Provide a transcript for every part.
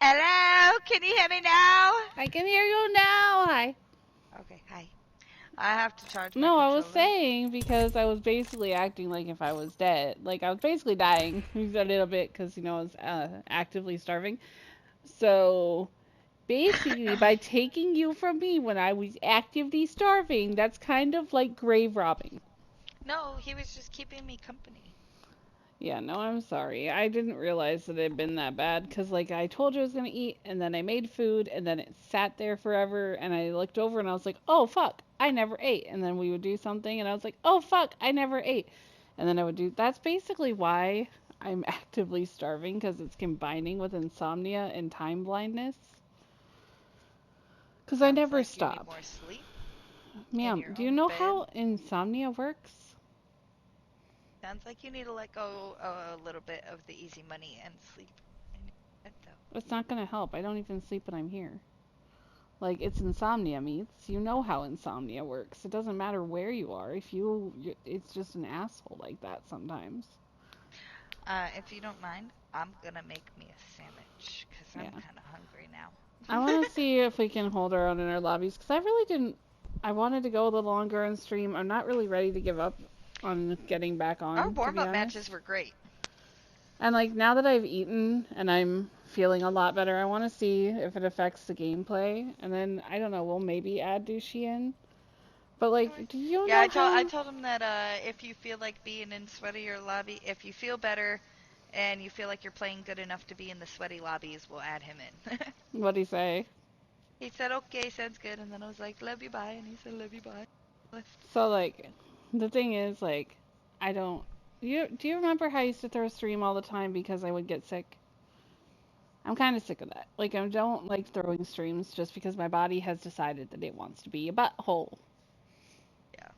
Hello, can you hear me now? I can hear you now. Hi. Okay, hi. I have to charge my No, I was controller. saying because I was basically acting like if I was dead. Like I was basically dying a little bit because I was actively starving. So basically, by taking you from me when I was actively starving, that's kind of like grave robbing. No, he was just keeping me company. Yeah, no, I'm sorry. I didn't realize that it had been that bad because, like, I told you I was gonna eat, and then I made food, and then it sat there forever, and I looked over and I was like, oh, fuck, I never ate. And then we would do something, and I was like, oh, fuck, I never ate. And then I would do. That's basically why I'm actively starving because it's combining with insomnia and time blindness. Because I Sounds never like you need stop. more sleep in Ma'am, your do you own know bed. how insomnia works? Sounds like you need to let go a little bit of the easy money and sleep in your bed, though. It's not gonna help. I don't even sleep when I'm here. Like it's insomnia meets. You know how insomnia works. It doesn't matter where you are. It's just an asshole like that sometimes. If you don't mind, I'm gonna make me a sandwich because I'm Yeah. kind of hungry now. I want to see if we can hold our own in our lobbies because I really didn't. I wanted to go a little longer on stream. I'm not really ready to give up on getting back Our on, to be warm-up matches honest. were great. And like now that I've eaten and I'm feeling a lot better, I want to see if it affects the gameplay. And then I don't know, we'll maybe add Dushi in. But like, do you Yeah, know I how? told him that if you feel like being in sweaty or lobby, if you feel better and you feel like you're playing good enough to be in the sweaty lobbies, we'll add him in. What'd he say? He said, "Okay, sounds good," and then I was like, "Love you, bye," and he said, "Love you, bye." Left. So like, the thing is like, I don't. Do you remember how I used to throw a stream all the time because I would get sick? I'm kind of sick of that. Like, I don't like throwing streams just because my body has decided that it wants to be a butthole. Yeah.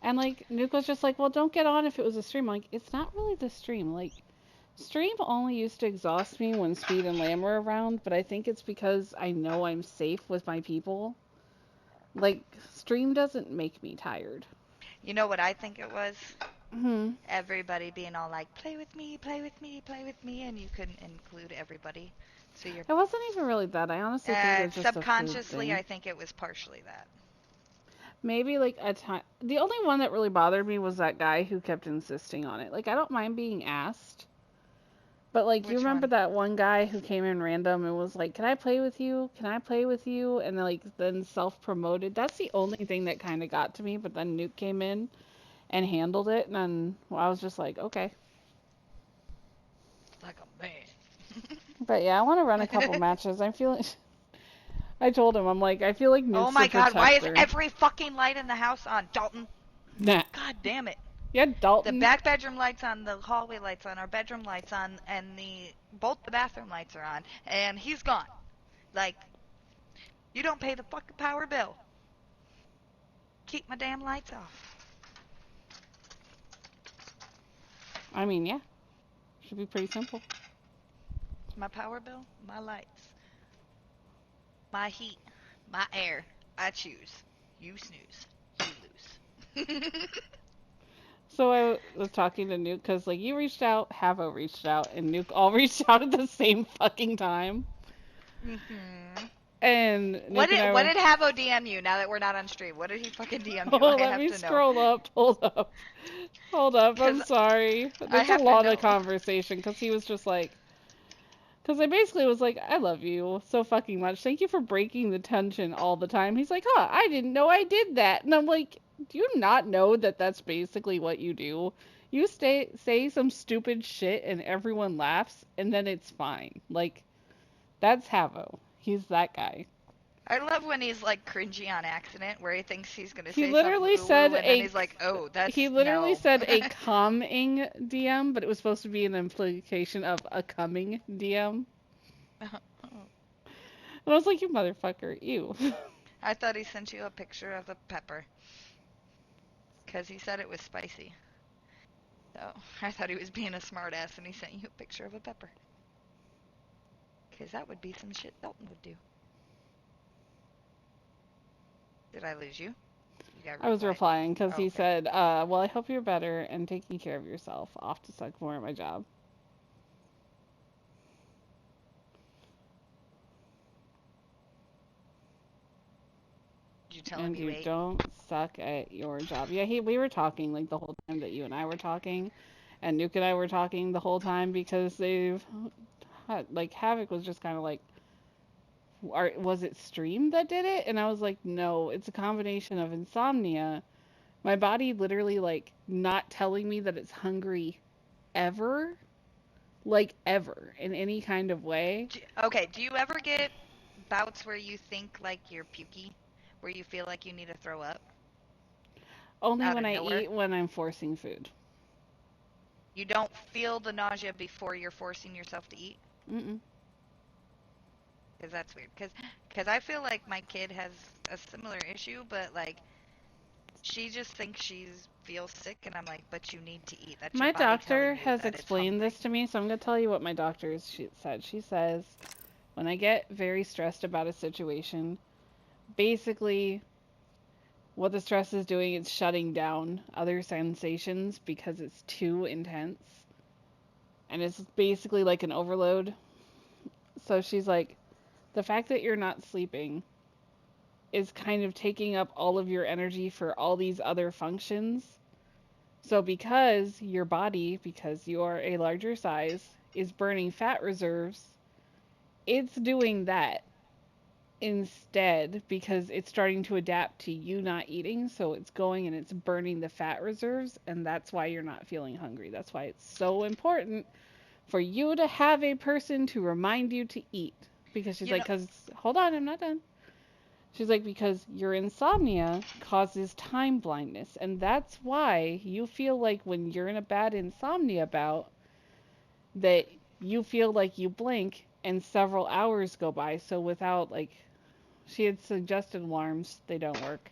And like, Nuke was just like, well, don't get on if it was a stream. I'm like, it's not really the stream. Like, stream only used to exhaust me when Speed and Lamb were around, but I think it's because I know I'm safe with my people. Like, stream doesn't make me tired. You know what I think it was? Hmm. Everybody being all like, "Play with me, play with me, play with me," and you couldn't include everybody. So you're It wasn't even really that. I honestly think it was just a food subconsciously, thing. I think it was partially that. Maybe like a time. The only one that really bothered me was that guy who kept insisting on it. Like, I don't mind being asked, but like, you Which remember one? that one guy who came in random and was like, "Can I play with you? Can I play with you?" And then self promoted. That's the only thing that kind of got to me. But then Nuke came in and handled it, and then I was just like, okay. Like a man. But yeah, I want to run a couple matches. I'm feeling. I told him, I'm like, I feel like Oh Nuke's the my god, why is protector. every fucking light in the house on? Dalton, Nah. god damn it. Yeah, The Dalton. back bedroom lights on, the hallway lights on, our bedroom lights on, and the both the bathroom lights are on, and he's gone. Like, you don't pay the fucking power bill. Keep my damn lights off. I mean, yeah, should be pretty simple. My power bill, my lights, my heat, my air. I choose. You snooze. You lose. So I was talking to Nuke because like you reached out, Havo reached out, and Nuke all reached out at the same fucking time. Mhm. And Nuke and I What were, did Havo DM you now that we're not on stream? What did he fucking DM you? oh, I let have me to know. scroll up. Hold up. Hold up. I'm Cuz sorry. I That's a have to lot of know. conversation because he was just like, because I basically was like, I love you so fucking much. Thank you for breaking the tension all the time. He's like, huh, I didn't know I did that. And I'm like, do you not know that that's basically what you do? You say some stupid shit and everyone laughs and then it's fine. Like, that's Havo. He's that guy. I love when he's like cringy on accident where he thinks he's going to He say something literally woo woo said and then a he's like, "Oh, that's he literally no." said a coming DM, but it was supposed to be an implication of a coming DM. And I was like, you motherfucker, you. I thought he sent you a picture of a pepper cuz he said it was spicy. So, I thought he was being a smartass and he sent you a picture of a pepper cuz that would be some shit Dalton would do. Did I lose you? You got I was reply. replying because Oh, he okay. said, well, I hope you're better and taking care of yourself. Off to suck more at my job. tell him And you you ate. don't suck at your job. Yeah, we were talking like the whole time that you and I were talking, and Nuke and I were talking the whole time because they've had, like, Havoc was just kind of like, was it stream that did it? And I was like, no, it's a combination of insomnia, my body literally like not telling me that it's hungry ever, like ever in any kind of way. Okay, do you ever get bouts where you think like you're pukey, where you feel like you need to throw up Only out when of I nowhere? eat when I'm forcing food. You don't feel the nausea before you're forcing yourself to eat? Mm-mm. Because that's weird. Because I feel like my kid has a similar issue, but like she just thinks she feels sick, and I'm like, but you need to eat. That's your My body telling doctor you has that it's explained hungry. this to me, so I'm going to tell you what my doctor said. She says, when I get very stressed about a situation, basically what the stress is doing is shutting down other sensations because it's too intense. And it's basically like an overload. So she's like, the fact that you're not sleeping is kind of taking up all of your energy for all these other functions. So because your body, because you are a larger size, is burning fat reserves, it's doing that instead because it's starting to adapt to you not eating. So it's going and it's burning the fat reserves, and that's why you're not feeling hungry. That's why it's so important for you to have a person to remind you to eat. Because she's You like, know, because, hold on, I'm not done. She's like, because your insomnia causes time blindness. And that's why you feel like when you're in a bad insomnia bout, that you feel like you blink and several hours go by. So without, like, she had suggested alarms, they don't work.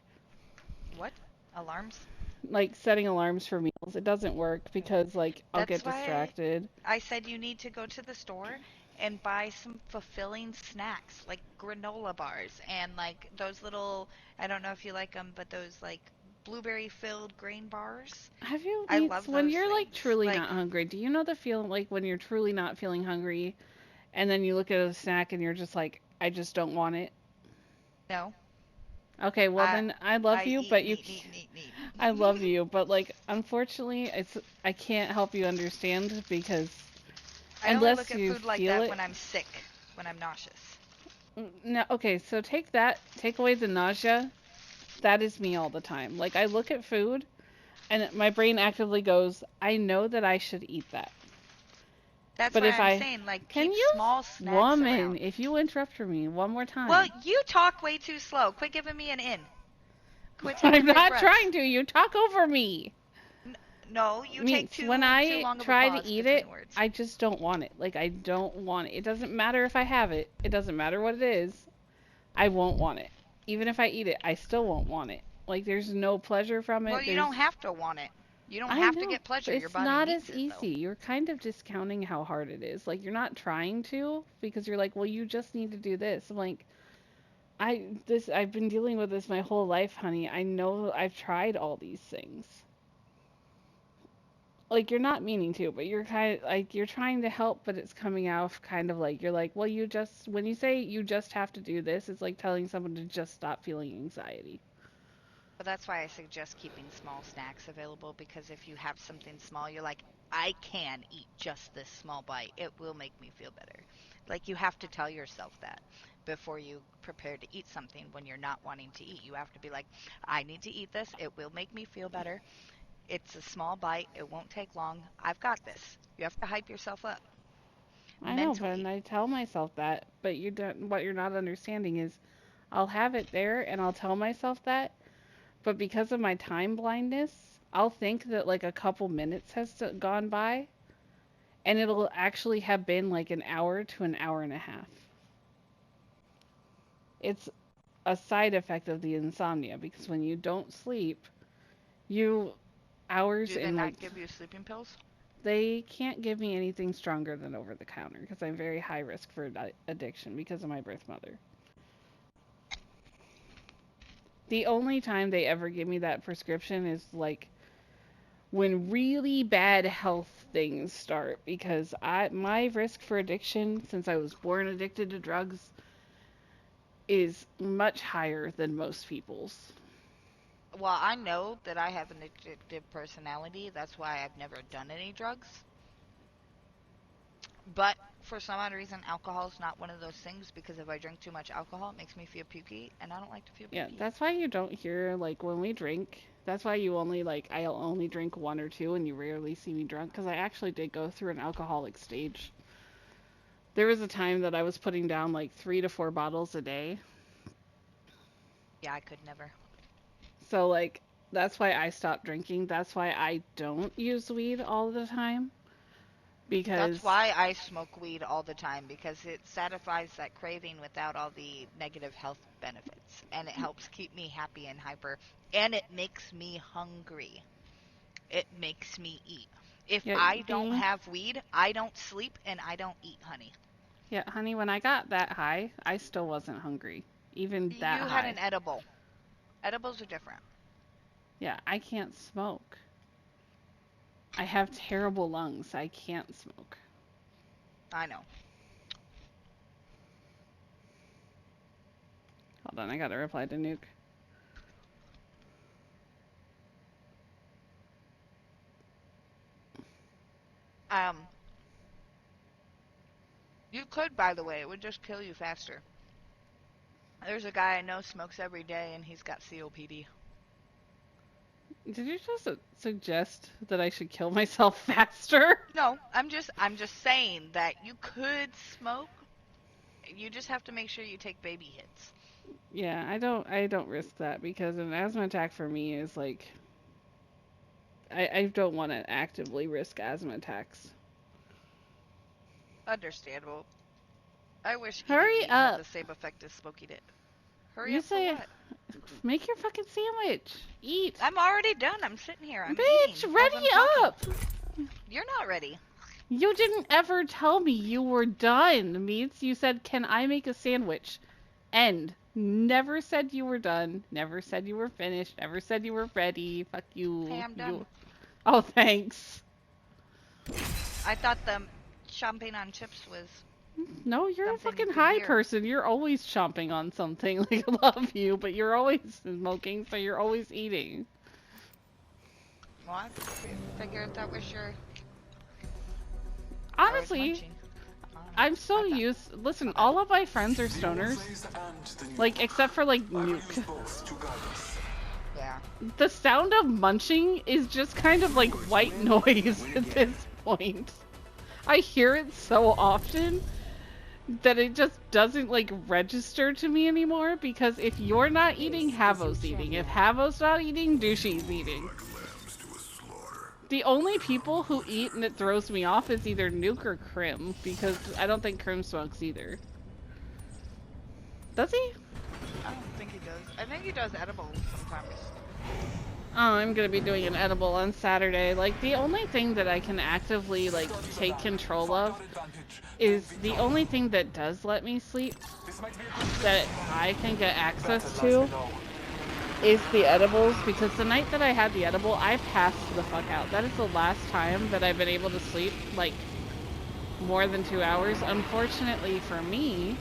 what? Alarms? Like setting alarms for meals, it doesn't work because, like, I'll That's get why distracted. I said you need to go to the store and buy some fulfilling snacks like granola bars and like those little, I don't know if you like them, but those like blueberry filled grain bars. Have you, I Meats, love when those you're like things. truly Like, not hungry, do you know the feeling like when you're truly not feeling hungry and then you look at a snack and you're just like, I just don't want it? no, Okay, well I then I love I you, eat but neat, neat, neat, neat. I love you, but like unfortunately, I can't help you understand because I only look unless at you food like feel that it. when I'm sick, when I'm nauseous. No, okay, so take away the nausea. That is me all the time. Like I look at food and my brain actively goes, I know that I should eat that. That's But why if I'm I saying like can keep you, small snacks woman, around. if you interrupt for me one more Well, time. you talk way too slow. Quit giving me an in. Quit I'm taking big not breaths. trying to. You talk over me. No, you take Meats, when too I long of a try to pause eat between it, words. I just don't want it. Like, I don't want it. It doesn't matter if I have it. It doesn't matter what it is. I won't want it. Even if I eat it, I still won't want it. Like, there's no pleasure from Well, it. you don't have to want it. You don't I have to know. get pleasure. Your It's body not needs as it though. easy. You're kind of discounting how hard it is. Like, you're not trying to because you're like, well, you just need to do this. I'm like, I've been dealing with this my whole life, honey. I know I've tried all these things. Like you're not meaning to, but you're kind of like you're trying to help, but it's coming out kind of like you're like, well, you just when you say you just have to do this, it's like telling someone to just stop feeling anxiety. But that's why I suggest keeping small snacks available because if you have something small, you're like, I can eat just this small bite. It will make me feel better. Like you have to tell yourself that before you prepare to eat something when you're not wanting to eat. You have to be like, I need to eat this. It will make me feel better. It's a small bite. It won't take long. I've got this. You have to hype yourself up I know, but mentally. I tell myself that, but you don't. What you're not understanding is, I'll have it there and I'll tell myself that, but because of my time blindness, I'll think that like a couple minutes has gone by, and it'll actually have been like an hour to an hour and a half. It's a side effect of the insomnia because when you don't sleep, you hours Do they in like not give you sleeping pills? they can't give me anything stronger than over the counter because I'm very high risk for addiction because of my birth mother. The only time they ever give me that prescription is like when really bad health things start because I my risk for addiction since I was born addicted to drugs is much higher than most people's. Well, I know that I have an addictive personality. That's why I've never done any drugs. But for some odd reason, alcohol is not one of those things because if I drink too much alcohol, it makes me feel pukey, and I don't like to feel Yeah, pukey. that's why you don't hear, like, when we drink, that's why you only, like, I'll only drink one or two and you rarely see me drunk, because I actually did go through an alcoholic stage. There was a time that I was putting down, like, 3 to 4 bottles a day. Yeah, I could never. So, like, that's why I stopped drinking. That's why I don't use weed all the time. That's Because, why I smoke weed all the time because it satisfies that craving without all the negative health benefits. And it helps keep me happy and hyper. And it makes me hungry. It makes me eat. If yeah, I don't being, have weed, I don't sleep and I don't eat, honey. yeah, honey, when I got that high, I still wasn't hungry. Even that You had high. an edible. Edibles are different. Yeah, I can't smoke. I have terrible lungs. I can't smoke. I know. Hold on, I gotta reply to Nuke. Um, you could, by the way, it would just kill you faster. There's a guy I know smokes every day and he's got COPD. Did you just suggest that I should kill myself faster? No, I'm just saying that you could smoke. You just have to make sure you take baby hits. Yeah, I don't risk that because an asthma attack for me is like I don't want to actively risk asthma attacks. Understandable. I wish eating Hurry weed had up. the same effect as smoking it. Hurry You up for say what? make your fucking sandwich. Eat. I'm already done. I'm sitting here. I'm Bitch, eating as I'm ready talking. up. You're not ready. You didn't ever tell me you were done, Meats. You said, "Can I make a sandwich?" End. Never said you were done. Never said you were finished. Never said you were ready. Fuck you. Hey, I'm done. Oh, thanks. I thought the chomping on chips was No, you're a something you fucking could high hear. person. You're always chomping on something. Like, I love you, but you're always smoking, so you're always eating. Well, I figured that was your. Honestly, I'm so used. Listen, all of my friends are stoners. Like, except for, like, Nuke. Yeah. The sound of munching is just kind of like white noise at this point. I hear it so often that it just doesn't like register to me anymore because if you're not eating, Havo's eating. If Havo's not eating, Dushy's eating. The only people who eat and it throws me off is either Nuke or Krim because I don't think Krim smokes either. Does he? I don't think he does. I think he does edibles sometimes. Oh, I'm gonna be doing an edible on Saturday. Like, the only thing that I can actively, like, take control of is the only thing that does let me sleep that I can get access to is the edibles, because the night that I had the edible, I passed the fuck out. That is the last time that I've been able to sleep, like, more than 2 hours. Unfortunately for me,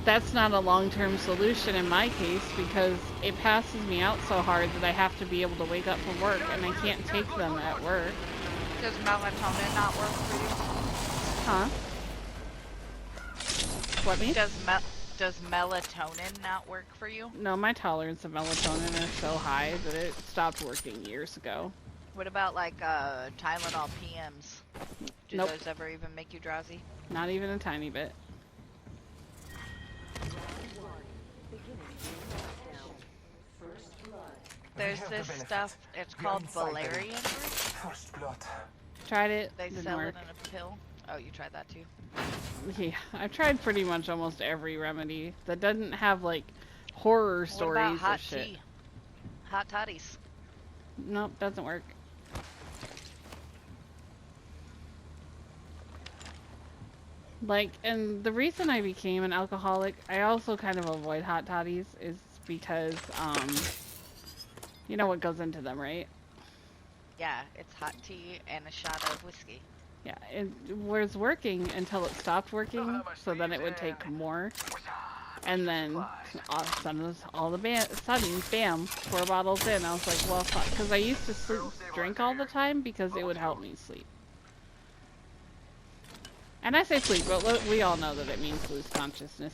that's not a long-term solution in my case because it passes me out so hard that I have to be able to wake up for work and I can't take them at work. Does melatonin not work for you? Huh? What means? Does melatonin not work for you? No, my tolerance of melatonin is so high that it stopped working years ago. What about like Tylenol PMs? Do Nope. those ever even make you drowsy? Not even a tiny bit. There's this stuff, it's called valerian root. First blood. Tried it, They didn't sell work. it in a pill. Oh, you tried that too? Yeah, I've tried pretty much almost every remedy that doesn't have like horror What stories about of hot shit. tea? Hot toddies. Nope, doesn't work. Like, and the reason I became an alcoholic, I also kind of avoid hot toddies, is because, you know what goes into them, right? Yeah, it's hot tea and a shot of whiskey. Yeah, it was working until it stopped working, so then it would take more. And then all of a sudden, bam, 4 bottles in. I was like, well, fuck. Because I used to drink all the time because it would help me sleep. And I say sleep, but we all know that it means lose consciousness.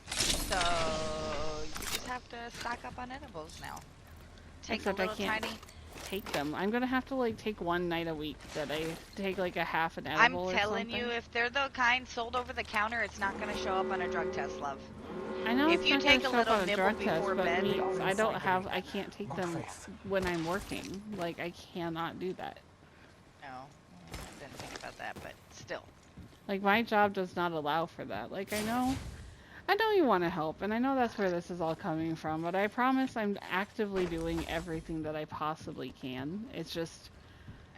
So you just have to stock up on edibles now. Take Except a little I can't tiny. take them. I'm gonna have to like take one night a week that I take like a half an edible I'm or telling something. you, if they're the kind sold over the counter, it's not gonna show up on a drug test, love. I know If it's you not take gonna a show up little on a nibble drug test, before but bed- means I can't take them when I'm working. Like I cannot do that. No, I didn't think about that, but still. Like my job does not allow for that. Like I know you want to help, and I know that's where this is all coming from, but I promise I'm actively doing everything that I possibly can. It's just,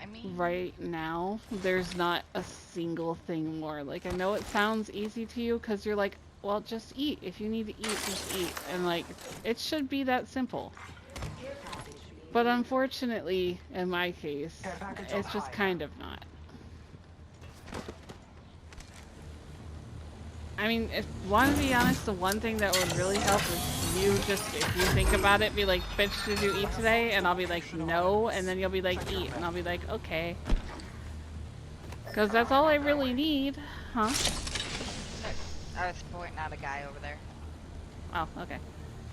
I mean, right now, there's not a single thing more. Like, I know it sounds easy to you, because you're like, well, just eat. If you need to eat, just eat. And, like, it should be that simple. But unfortunately, in my case, it's just kind of not. I mean, if want to be honest, the one thing that would really help is you just, if you think about it, be like, bitch, did you eat today? And I'll be like, no. And then you'll be like, eat. And I'll be like, okay. Because that's all I really need. Huh? I was pointing out a guy over there. Oh, okay.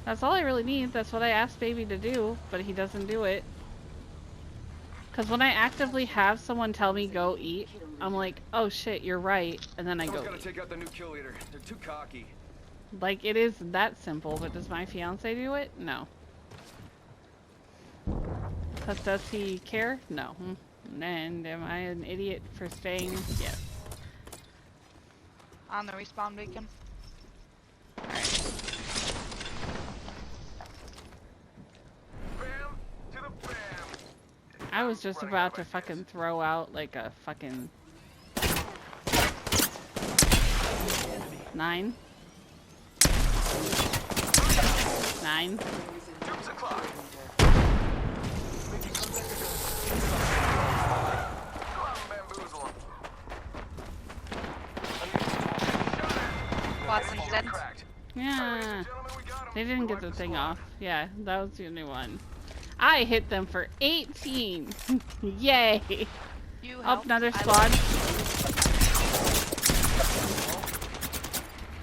That's all I really need. That's what I asked baby to do, but he doesn't do it. Because when I actively have someone tell me go eat, I'm like, oh shit, you're right, and then I go Gotta eat. take out the new kill leader. They're too cocky. Like, it is that simple, but does my fiance do it? No. But does he care? No. And am I an idiot for staying? Yes. On the respawn beacon. Bam to the bam. I was just about to fucking throw out like a fucking 9. 9. Dukes o'clock. Go out and bamboozle 'em. Watson's dead. Cracked. Yeah. Gentlemen, we got 'em. They didn't get the thing off. Yeah, that was the only one. I hit them for 18. Yay. You Up helped. another I squad.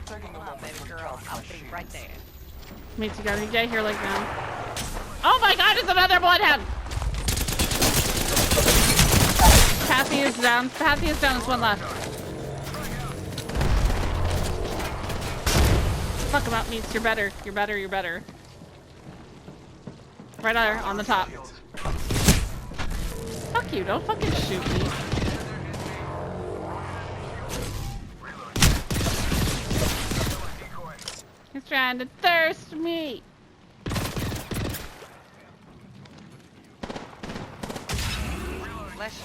Come on, baby girl. I'll be right there. Mates, you got any guy here like now? Oh my god, it's another bloodhound! Pathy is down. Pathy is down. There's one left. Fuck about Meats. You're better. You're better. You're better. Right there, on the top. Fuck you. Don't fucking shoot me. He's trying to thirst me. Bless you.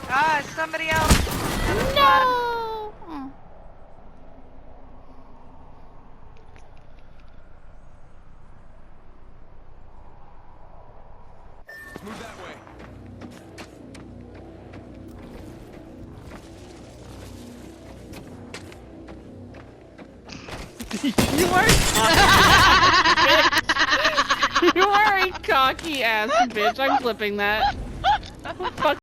Ah, somebody else. Another squad. No! Move that way. You are cocky. You are a cocky ass bitch. I'm flipping that. Fuck